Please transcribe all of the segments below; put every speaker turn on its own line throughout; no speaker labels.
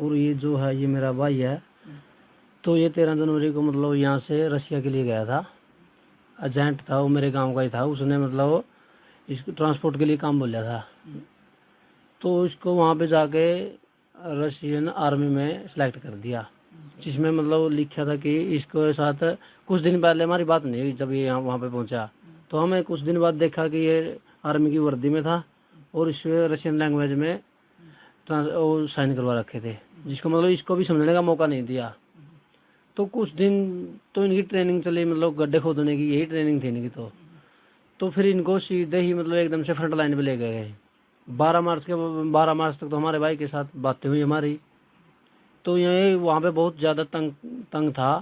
और ये जो है ये मेरा भाई है। तो ये 13 जनवरी को मतलब यहाँ से रशिया के लिए गया था। एजेंट था वो, मेरे गांव का ही था। उसने मतलब इसको ट्रांसपोर्ट के लिए काम बोला था। तो इसको वहाँ पे जाके रशियन आर्मी में सेलेक्ट कर दिया, जिसमें मतलब लिखा था कि इसके साथ कुछ दिन पहले हमारी बात नहीं हुई। जब ये यहाँ वहाँ पे पहुँचा तो हमें कुछ दिन बाद देखा कि ये आर्मी की वर्दी में था और इसे रशियन लैंग्वेज में वो साइन करवा रखे थे, जिसको मतलब इसको भी समझने का मौका नहीं दिया। तो कुछ दिन तो इनकी ट्रेनिंग चली, मतलब गड्ढे खोदने की यही ट्रेनिंग थी इनकी। तो फिर इनको सीधे ही मतलब एकदम से फ्रंट लाइन पे ले गए। 12 मार्च तक तो हमारे भाई के साथ बातें हुई हमारी। तो ये वहाँ पे बहुत ज़्यादा तंग तंग था।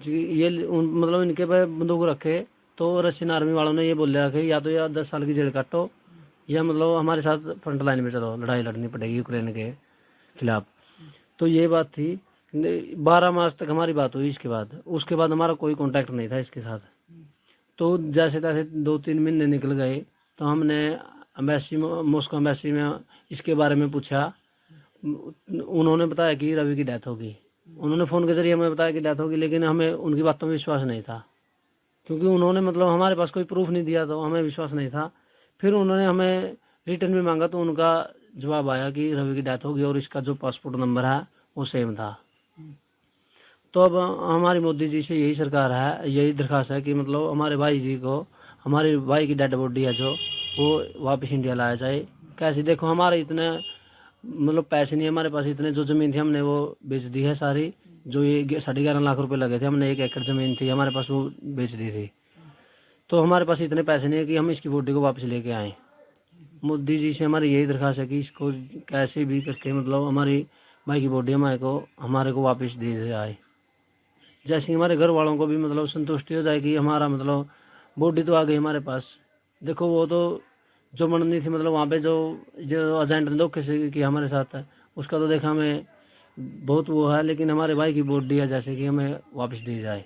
ये मतलब इनके पे बंदूक रखे तो रशियन आर्मी वालों ने ये बोले रखे या तो या 10 साल की जेल काटो या मतलब हमारे साथ फ्रंट लाइन में चलो, लड़ाई लड़नी पड़ेगी यूक्रेन के खिलाफ। तो ये बात थी। 12 मार्च तक हमारी बात हुई। इसके बाद उसके बाद हमारा कोई कांटेक्ट नहीं था इसके साथ। तो जैसे तैसे 2-3 महीने निकल गए। तो हमने अम्बेसी मॉस्को अम्बेसी में इसके बारे में पूछा। उन्होंने बताया कि रवि की डेथ होगी। उन्होंने फ़ोन के ज़रिए हमें बताया कि डेथ होगी, लेकिन हमें उनकी बातों में विश्वास नहीं था, क्योंकि उन्होंने मतलब हमारे पास कोई प्रूफ नहीं दिया, तो हमें विश्वास नहीं था। फिर उन्होंने हमें रिटर्न में मांगा तो उनका जवाब आया कि रवि की डेथ होगी और इसका जो पासपोर्ट नंबर है वो सेम था। तो अब हमारी मोदी जी से यही सरकार है, यही दरख्वास्त है कि मतलब हमारे भाई जी को, हमारे भाई की डेड बॉडी है जो, वो वापस इंडिया लाया जाए। कैसे देखो हमारे इतने मतलब पैसे नहीं है हमारे पास, इतने जो ज़मीन थी हमने वो बेच दी है सारी। जो ये 11.5 लाख रुपए लगे थे, हमने 1 एकड़ ज़मीन थी हमारे पास वो बेच दी थी। तो हमारे पास इतने पैसे नहीं है कि हम इसकी बॉडी को वापस लेके आएँ। मोदी जी से हमारी यही दरख्वास्त है कि इसको कैसे भी करके मतलब हमारी भाई की बॉडी हमारे को वापस दी जाए। जैसे हमारे घर वालों को भी मतलब संतुष्टि हो जाए कि हमारा मतलब बॉडी तो आ गई हमारे पास। देखो वो तो जो मननी थी मतलब वहाँ पे जो जो एजेंट ने धोखे से किया हमारे साथ है, उसका तो देखा हमें बहुत वो है, लेकिन हमारे भाई की बॉडी है जैसे कि हमें वापस दी जाए।